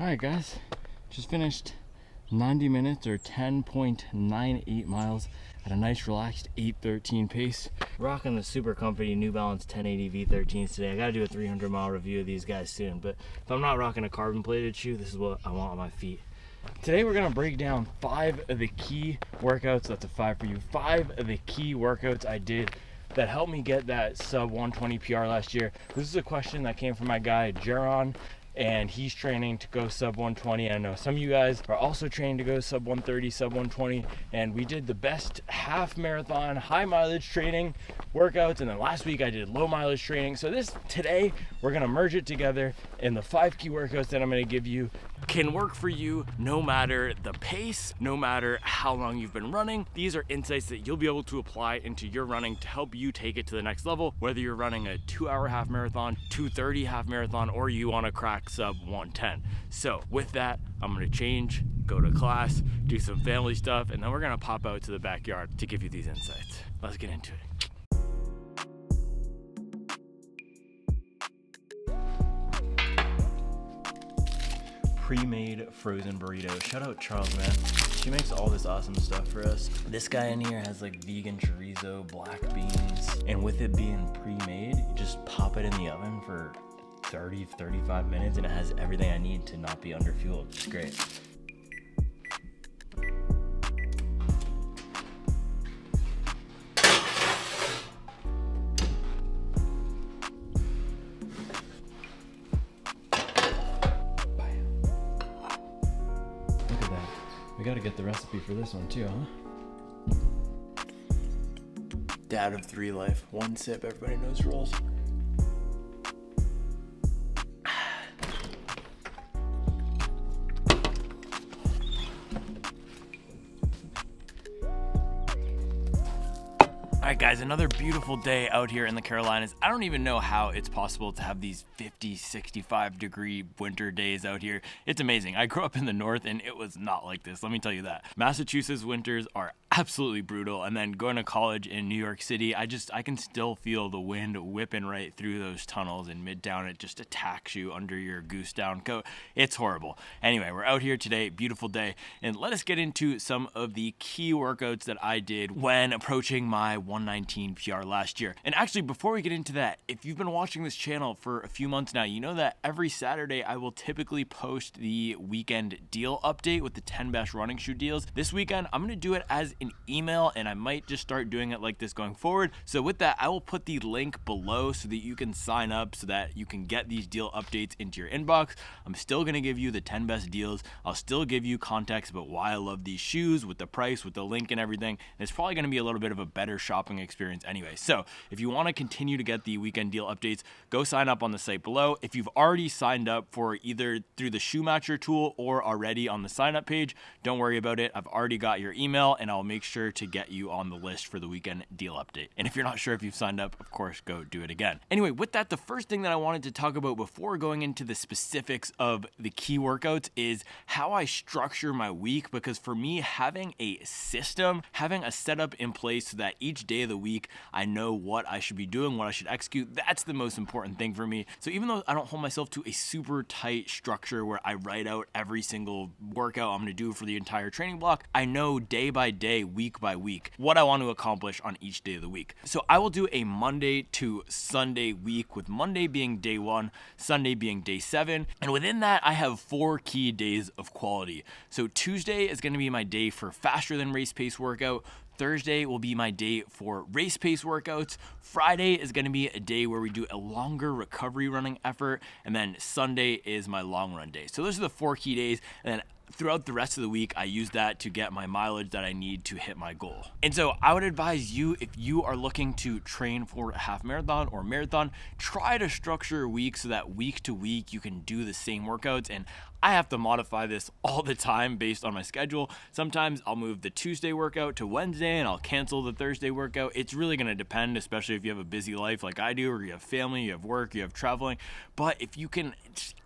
Alright guys, just finished 90 minutes or 10.98 miles at a nice relaxed 8:13 pace. Rocking the Super Company New Balance 1080 V13s today. I gotta do a 300-mile review of these guys soon, but if I'm not rocking a carbon plated shoe, this is what I want on my feet. Today we're gonna break down 5 of the key workouts. That's a 5 for you. 5 of the key workouts I did that helped me get that sub 120 PR last year. This is a question that came from my guy Jeron, and he's training to go sub 120. I know some of you guys are also training to go sub 130, sub 120, and we did the best half marathon high mileage training workouts, and then last week I did low mileage training. So today we're gonna merge it together, and the 5 key workouts that I'm gonna give you can work for you no matter the pace, no matter how long you've been running. These are insights that you'll be able to apply into your running to help you take it to the next level, whether you're running a 2-hour half marathon, 2:30 half marathon, or you want to crack sub 110. So with that, I'm gonna change, go to class, do some family stuff, and then we're gonna pop out to the backyard to give you these insights. Let's get into it. Pre-made frozen burrito. Shout out Charles, man. She makes all this awesome stuff for us. This guy in here has like vegan chorizo, black beans, and with it being pre-made, you just pop it in the oven for 30-35 minutes and it has everything I need to not be underfueled. It's great. We gotta get the recipe for this one too, huh? Dad of 3 life. 1 sip, everybody knows rules. All right, guys, another beautiful day out here in the Carolinas. I don't even know how it's possible to have these 50, 65 degree winter days out here. It's amazing. I grew up in the north and it was not like this. Let me tell you that. Massachusetts winters are absolutely brutal. And then going to college in New York City, I can still feel the wind whipping right through those tunnels in Midtown. It just attacks you under your goose down coat. It's horrible. Anyway, we're out here today, beautiful day. And let us get into some of the key workouts that I did when approaching my 119 PR last year. And actually, before we get into that, if you've been watching this channel for a few months now, you know that every Saturday I will typically post the weekend deal update with the 10 best running shoe deals. This weekend, I'm gonna do it as an email, and I might just start doing it like this going forward. So with that, I will put the link below so that you can sign up so that you can get these deal updates into your inbox. I'm still gonna give you the 10 best deals. I'll still give you context about why I love these shoes with the price, with the link and everything. And it's probably gonna be a little bit of a better shopping experience anyway. So if you want to continue to get the weekend deal updates, go sign up on the site below. If you've already signed up for either through the Shoe Matcher tool or already on the sign up page, don't worry about it. I've already got your email and I'll make sure to get you on the list for the weekend deal update. And if you're not sure if you've signed up, of course, go do it again. Anyway, with that, the first thing that I wanted to talk about before going into the specifics of the key workouts is how I structure my week, because for me, having a system, having a setup in place so that each day of the week I know what I should be doing, what I should execute, that's the most important thing for me. So even though I don't hold myself to a super tight structure where I write out every single workout I'm going to do for the entire training block, I know day by day, week by week, what I want to accomplish on each day of the week. So I will do a Monday to Sunday week, with Monday being day 1, Sunday being day 7. And within that, I have 4 key days of quality. So Tuesday is going to be my day for faster than race pace workout. Thursday will be my day for race pace workouts. Friday is going to be a day where we do a longer recovery running effort. And then Sunday is my long run day. So those are the 4 key days. And then throughout the rest of the week, I use that to get my mileage that I need to hit my goal. And so I would advise you, if you are looking to train for a half marathon or marathon, try to structure a week so that week to week you can do the same workouts. And I have to modify this all the time based on my schedule. Sometimes I'll move the Tuesday workout to Wednesday and I'll cancel the Thursday workout. It's really going to depend, especially if you have a busy life like I do, or you have family, you have work, you have traveling. But if you can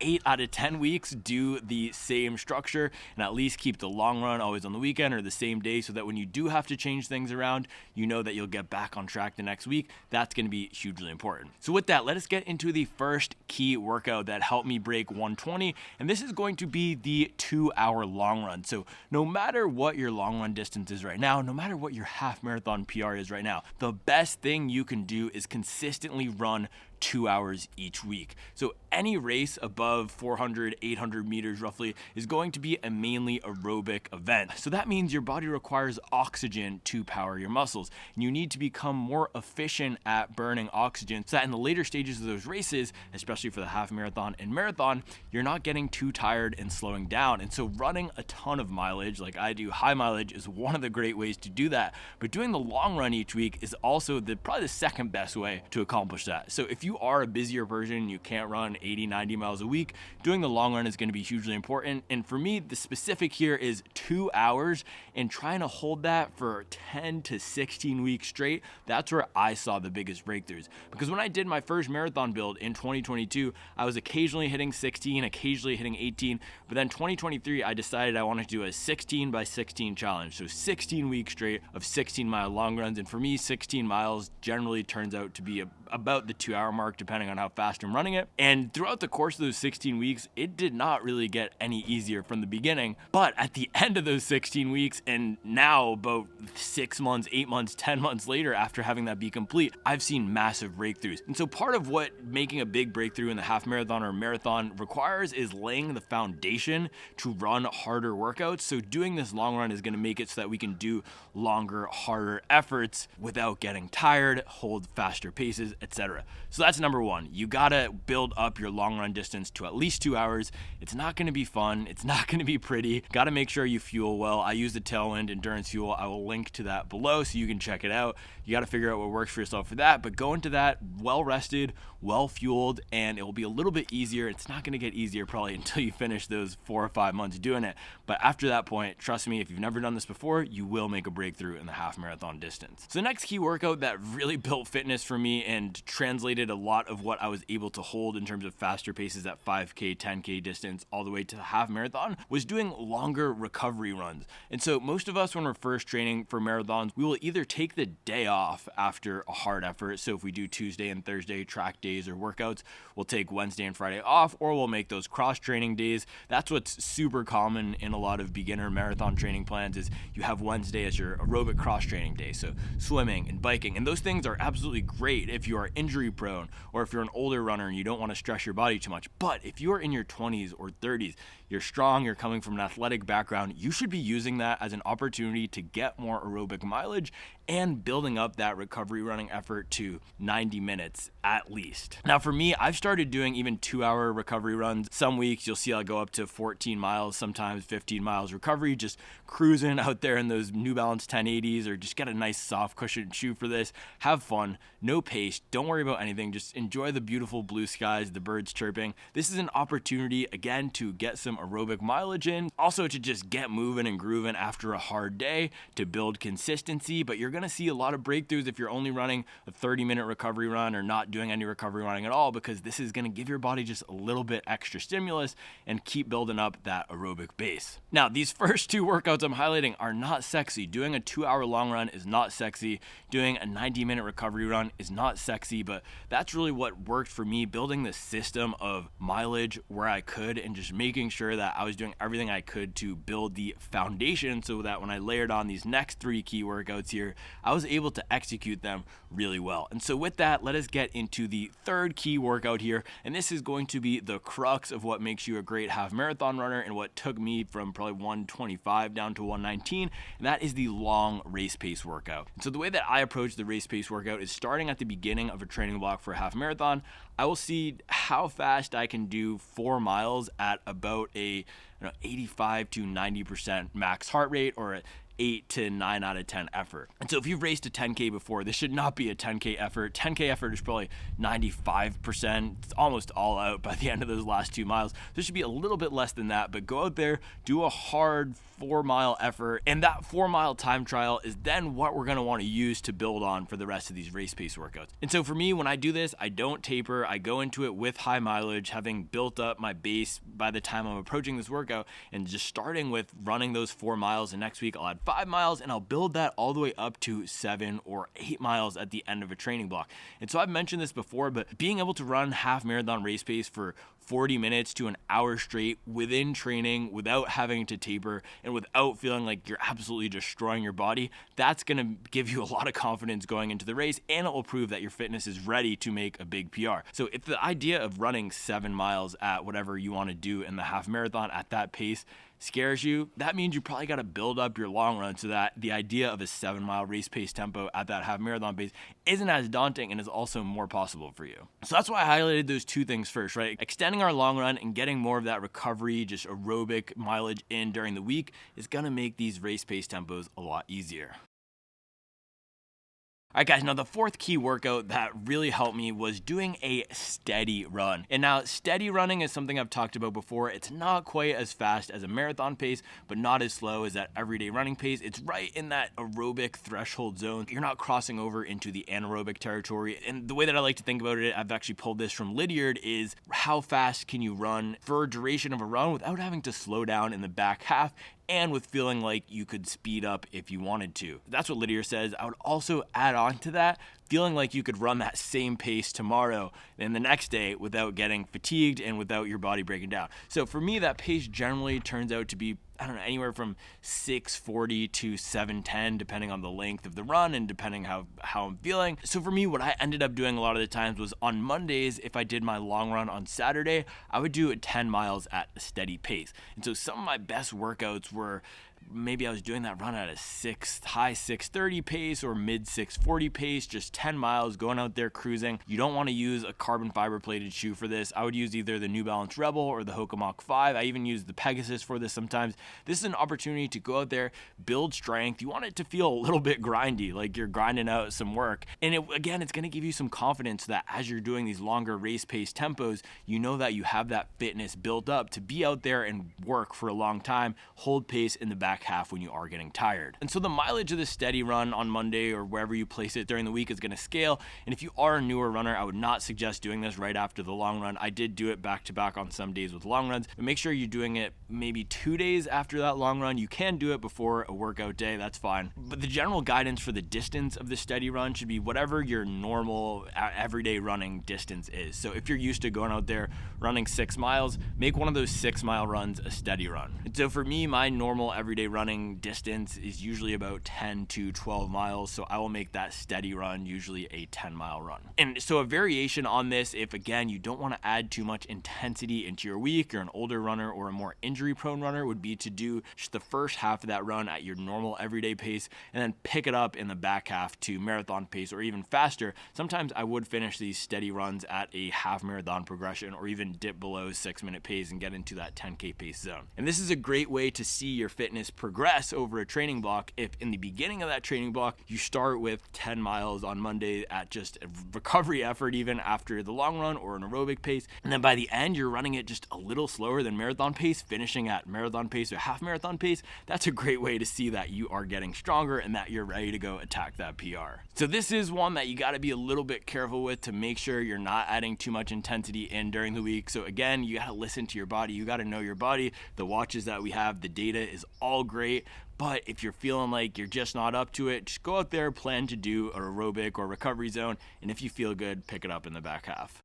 8 out of 10 weeks do the same structure and at least keep the long run always on the weekend or the same day, so that when you do have to change things around, you know that you'll get back on track the next week, that's going to be hugely important. So with that, let us get into the first key workout that helped me break 120. And this is going going to be the 2-hour long run. So no matter what your long run distance is right now, no matter what your half marathon PR is right now, the best thing you can do is consistently run 2 hours each week. So any race above 400, 800 meters roughly is going to be a mainly aerobic event. So that means your body requires oxygen to power your muscles. And you need to become more efficient at burning oxygen so that in the later stages of those races, especially for the half marathon and marathon, you're not getting too tired and slowing down. And so running a ton of mileage, like I do, high mileage is one of the great ways to do that. But doing the long run each week is also probably the second best way to accomplish that. So if you are a busier person, you can't run 80, 90 miles a week, doing the long run is going to be hugely important. And for me, the specific here is 2 hours and trying to hold that for 10 to 16 weeks straight. That's where I saw the biggest breakthroughs. Because when I did my first marathon build in 2022, I was occasionally hitting 16, occasionally hitting 18. But then 2023, I decided I wanted to do a 16 by 16 challenge. So 16 weeks straight of 16-mile long runs. And for me, 16 miles generally turns out to be about the 2 hour mark, depending on how fast I'm running it. And throughout the course of those 16 weeks, it did not really get any easier from the beginning. But at the end of those 16 weeks, and now about 6 months, 8 months, 10 months later, after having that be complete, I've seen massive breakthroughs. And so part of what making a big breakthrough in the half marathon or marathon requires is laying the foundation to run harder workouts. So doing this long run is going to make it so that we can do longer, harder efforts without getting tired, hold faster paces, etc. So that's number one. You gotta build up your long run distance to at least 2 hours. It's not gonna be fun. It's not gonna be pretty. Gotta make sure you fuel well. I use the Tailwind Endurance Fuel. I will link to that below so you can check it out. You gotta figure out what works for yourself for that, but go into that well rested, well fueled, and it will be a little bit easier. It's not gonna get easier probably until you finish those 4 or 5 months doing it. But after that point, trust me, if you've never done this before, you will make a breakthrough in the half marathon distance. So the next key workout that really built fitness for me and translated a lot of what I was able to hold in terms of faster paces at 5K, 10K distance all the way to the half marathon was doing longer recovery runs. And so most of us, when we're first training for marathons, we will either take the day off after a hard effort. So if we do Tuesday and Thursday track days or workouts, we'll take Wednesday and Friday off, or we'll make those cross training days. That's what's super common in a lot of beginner marathon training plans is you have Wednesday as your aerobic cross training day. So swimming and biking, and those things are absolutely great if you are injury prone or if you're an older runner and you don't want to stress your body too much. But if you are in your 20s or 30s, you're strong, you're coming from an athletic background, you should be using that as an opportunity to get more aerobic mileage and building up that recovery running effort to 90 minutes at least. Now for me, I've started doing even 2 hour recovery runs. Some weeks you'll see I'll go up to 14 miles, sometimes 15 miles recovery, just cruising out there in those New Balance 1080s, or just get a nice soft cushioned shoe for this. Have fun, no pace, don't worry about anything, just enjoy the beautiful blue skies, the birds chirping. This is an opportunity again to get some aerobic mileage in, also to just get moving and grooving after a hard day, to build consistency. But you're gonna see a lot of breakthroughs if you're only running a 30-minute recovery run or not doing any recovery running at all, because this is gonna give your body just a little bit extra stimulus and keep building up that aerobic base. Now, these first two workouts I'm highlighting are not sexy. Doing a 2 hour long run is not sexy. Doing a 90-minute recovery run is not sexy, but that's really what worked for me, building the system of mileage where I could and just making sure that I was doing everything I could to build the foundation so that when I layered on these next 3 key workouts here, I was able to execute them really well. And so with that, let us get into the third key workout here. And this is going to be the crux of what makes you a great half marathon runner and what took me from probably 125 down to 119. And that is the long race pace workout. And so the way that I approach the race pace workout is starting at the beginning of a training block for a half marathon. I will see how fast I can do 4 miles at about a 85 to 90% max heart rate, or 8 to 9 out of 10 effort. And so if you've raced a 10K before, this should not be a 10K effort. 10K effort is probably 95%. It's almost all out by the end of those last 2 miles. This should be a little bit less than that, but go out there, do a hard 4-mile effort, and that 4-mile time trial is then what we're gonna wanna use to build on for the rest of these race pace workouts. And so for me, when I do this, I don't taper. I go into it with high mileage, having built up my base by the time I'm approaching this workout, and just starting with running those 4 miles, and next week I'll add 5 miles, and I'll build that all the way up to 7 or 8 miles at the end of a training block. And so I've mentioned this before, but being able to run half marathon race pace for 40 minutes to an hour straight within training, without having to taper, and without feeling like you're absolutely destroying your body, that's going to give you a lot of confidence going into the race, and it will prove that your fitness is ready to make a big PR. So if the idea of running 7 miles at whatever you want to do in the half marathon at that pace scares you, that means you probably got to build up your long run so that the idea of a 7-mile race pace tempo at that half marathon pace isn't as daunting and is also more possible for you. So that's why I highlighted those two things first, right? Extending our long run and getting more of that recovery, just aerobic mileage in during the week is going to make these race pace tempos a lot easier. All right, guys, now the fourth key workout that really helped me was doing a steady run. And now steady running is something I've talked about before. It's not quite as fast as a marathon pace, but not as slow as that everyday running pace. It's right in that aerobic threshold zone. You're not crossing over into the anaerobic territory. And the way that I like to think about it, I've actually pulled this from Lydiard, is how fast can you run for a duration of a run without having to slow down in the back half and with feeling like you could speed up if you wanted to. That's what Lydiard says. I would also add on to that, feeling like you could run that same pace tomorrow and the next day without getting fatigued and without your body breaking down. So for me, that pace generally turns out to be, I don't know, anywhere from 6:40 to 7:10, depending on the length of the run and depending how I'm feeling. So for me, what I ended up doing a lot of the times was on Mondays, if I did my long run on Saturday, I would do 10 miles at a steady pace. And so some of my best workouts were, maybe I was doing that run at a high 6:30 pace or mid 6:40 pace, just 10 miles, going out there cruising. You don't want to use a carbon fiber plated shoe for this. I would use either the New Balance Rebel or the Hoka Mach 5. I even use the Pegasus for this sometimes. This is an opportunity to go out there, build strength. You want it to feel a little bit grindy, like you're grinding out some work. And again, it's going to give you some confidence that as you're doing these longer race pace tempos, you know that you have that fitness built up to be out there and work for a long time, hold pace in the back half when you are getting tired. And so the mileage of the steady run on Monday or wherever you place it during the week is going to scale. And if you are a newer runner, I would not suggest doing this right after the long run. I did do it back to back on some days with long runs, but make sure you're doing it maybe 2 days after that long run. You can do it before a workout day, that's fine. But the general guidance for the distance of the steady run should be whatever your normal everyday running distance is. So if you're used to going out there running 6 miles, make one of those 6-mile runs a steady run. And so for me, my normal everyday running distance is usually about 10 to 12 miles. So I will make that steady run usually a 10-mile run. And so a variation on this, if again, you don't want to add too much intensity into your week, you're an older runner or a more injury prone runner, would be to do just the first half of that run at your normal everyday pace and then pick it up in the back half to marathon pace or even faster. Sometimes I would finish these steady runs at a half marathon progression or even dip below 6-minute pace and get into that 10K pace zone. And this is a great way to see your fitness progress over a training block. If in the beginning of that training block, you start with 10 miles on Monday at just a recovery effort, even after the long run or an aerobic pace, and then by the end, you're running it just a little slower than marathon pace, finishing at marathon pace or half marathon pace, that's a great way to see that you are getting stronger and that you're ready to go attack that PR. So this is one that you got to be a little bit careful with to make sure you're not adding too much intensity in during the week. So again, you got to listen to your body. You got to know your body. The watches that we have, the data is all great. But if you're feeling like you're just not up to it, just go out there, plan to do an aerobic or recovery zone. And if you feel good, pick it up in the back half.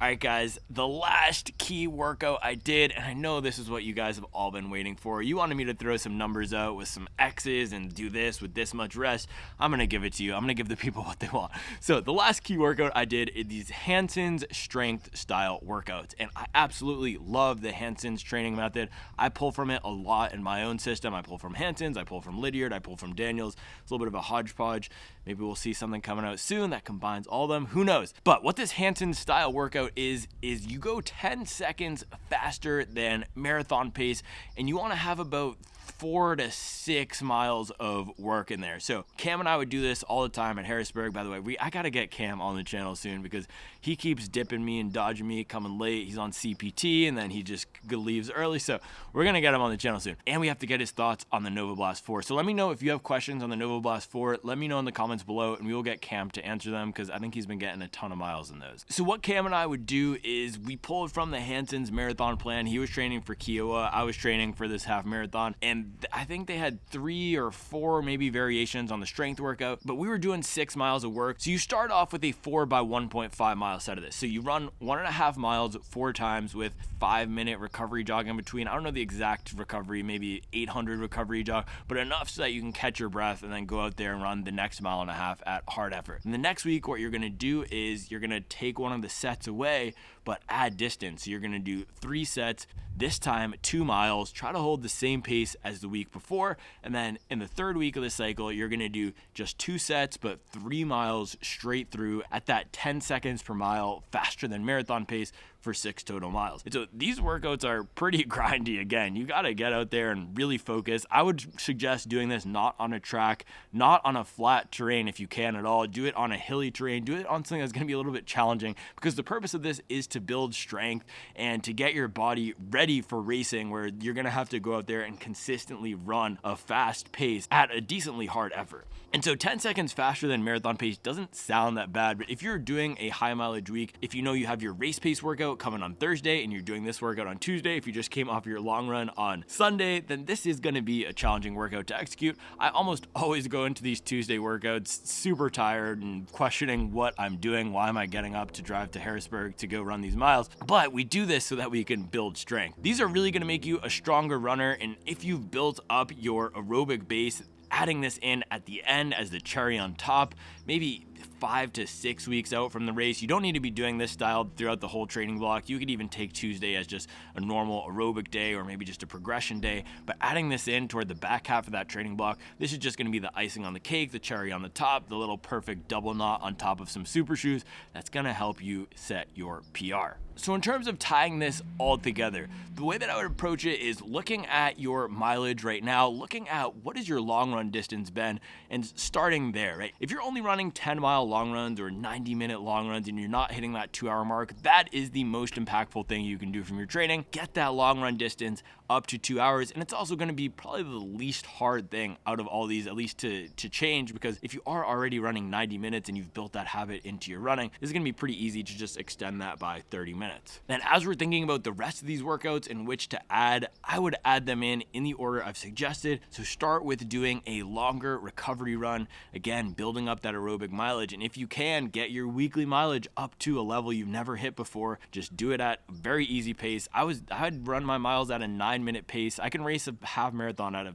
All right, guys, the last key workout I did, and I know this is what you guys have all been waiting for. You wanted me to throw some numbers out with some X's and do this with this much rest. I'm going to give it to you. I'm going to give the people what they want. So the last key workout I did is these Hanson's strength style workouts, and I absolutely love the Hanson's training method. I pull from it a lot in my own system. I pull from Hanson's, I pull from Lydiard, I pull from Daniels. It's a little bit of a hodgepodge. Maybe we'll see something coming out soon that combines all of them. Who knows? But what this Hanson's style workout is you go 10 seconds faster than marathon pace, and you want to have about 4 to 6 miles of work in there. So Cam and I would do this all the time at Harrisburg. By the way, I got to get Cam on the channel soon because he keeps dipping me and dodging me, coming late. He's on CPT and then he just leaves early. So we're going to get him on the channel soon. And we have to get his thoughts on the Nova Blast 4. So let me know if you have questions on the Nova Blast 4. Let me know in the comments below and we will get Cam to answer them because I think he's been getting a ton of miles in those. So what Cam and I would would do is we pulled from the Hanson's marathon plan. He was training for Kiowa. I was training for this half marathon. And I think they had 3 or 4 maybe variations on the strength workout, but we were doing 6 miles of work. So you start off with a 4 by 1.5 mile set of this. So you run 1.5 miles 4 times with 5-minute recovery jog in between. I don't know the exact recovery, maybe 800 recovery jog, but enough so that you can catch your breath and then go out there and run the next 1.5 miles at hard effort. And the next week, what you're going to do is you're going to take one of the sets away, but add distance. So you're going to do 3 sets, this time 2 miles, try to hold the same pace as the week before. And then in the third week of the cycle, you're going to do just 2 sets, but 3 miles straight through at that 10 seconds per mile, faster than marathon pace for 6 total miles. And so these workouts are pretty grindy. Again, you got to get out there and really focus. I would suggest doing this not on a track, not on a flat terrain if you can at all. Do it on a hilly terrain. Do it on something that's going to be a little bit challenging, because the purpose of this is to build strength and to get your body ready for racing, where you're going to have to go out there and consistently run a fast pace at a decently hard effort. And so 10 seconds faster than marathon pace doesn't sound that bad, but if you're doing a high mileage week, if you know you have your race pace workout coming on Thursday and you're doing this workout on Tuesday, if you just came off your long run on Sunday, then this is going to be a challenging workout to execute. I almost always go into these Tuesday workouts super tired and questioning what I'm doing. Why am I getting up to drive to Harrisburg to go run these miles? But we do this so that we can build strength. These are really going to make you a stronger runner, and if you've built up your aerobic base, adding this in at the end as the cherry on top, maybe 5 to 6 weeks out from the race. You don't need to be doing this style throughout the whole training block. You could even take Tuesday as just a normal aerobic day, or maybe just a progression day, but adding this in toward the back half of that training block, this is just going to be the icing on the cake, the cherry on the top, the little perfect double knot on top of some super shoes. That's going to help you set your PR. So in terms of tying this all together, the way that I would approach it is looking at your mileage right now, looking at what is your long run distance been, and starting there, right? If you're only running 10-mile long runs or 90-minute long runs and you're not hitting that 2-hour mark, that is the most impactful thing you can do from your training. Get that long run distance up to 2 hours, and it's also going to be probably the least hard thing out of all these, at least to change, because if you are already running 90 minutes and you've built that habit into your running, this is going to be pretty easy to just extend that by 30 minutes. Then as we're thinking about the rest of these workouts in which to add, I would add them in the order I've suggested. So start with doing a longer recovery run, again building up that aerobic mileage, and if you can, get your weekly mileage up to a level you've never hit before. Just do it at a very easy pace. I'd run my miles at a 9-minute pace. I can race a half marathon at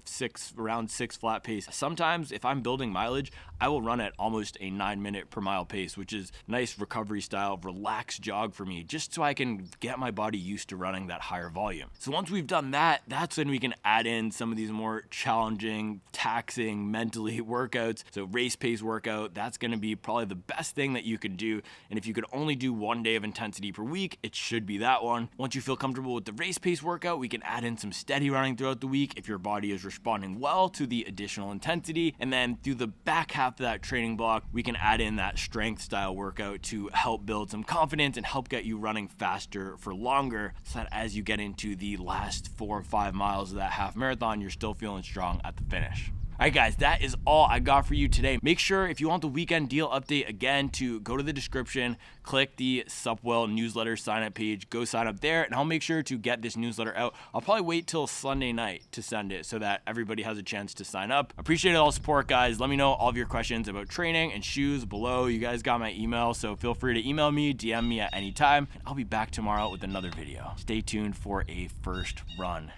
around 6 flat pace. Sometimes if I'm building mileage, I will run at almost a 9-minute per mile pace, which is nice recovery style, relaxed jog for me, just so I can get my body used to running that higher volume. So once we've done that, that's when we can add in some of these more challenging, taxing mentally workouts. So race pace workout, that's going to be probably the best thing that you could do. And if you could only do 1 day of intensity per week, it should be that one. Once you feel comfortable with the race pace workout, we can add in some steady running throughout the week if your body is responding well to the additional intensity. And then through the back half of that training block, we can add in that strength style workout to help build some confidence and help get you running faster for longer, so that as you get into the last 4 or 5 miles of that half marathon, you're still feeling strong at the finish. All right, guys, that is all I got for you today. Make sure if you want the weekend deal update, again, to go to the description, click the Supwell newsletter sign up page, go sign up there, and I'll make sure to get this newsletter out. I'll probably wait till Sunday night to send it so that everybody has a chance to sign up. Appreciate all the support, guys. Let me know all of your questions about training and shoes below. You guys got my email, so feel free to email me, DM me at any time. I'll be back tomorrow with another video. Stay tuned for a first run.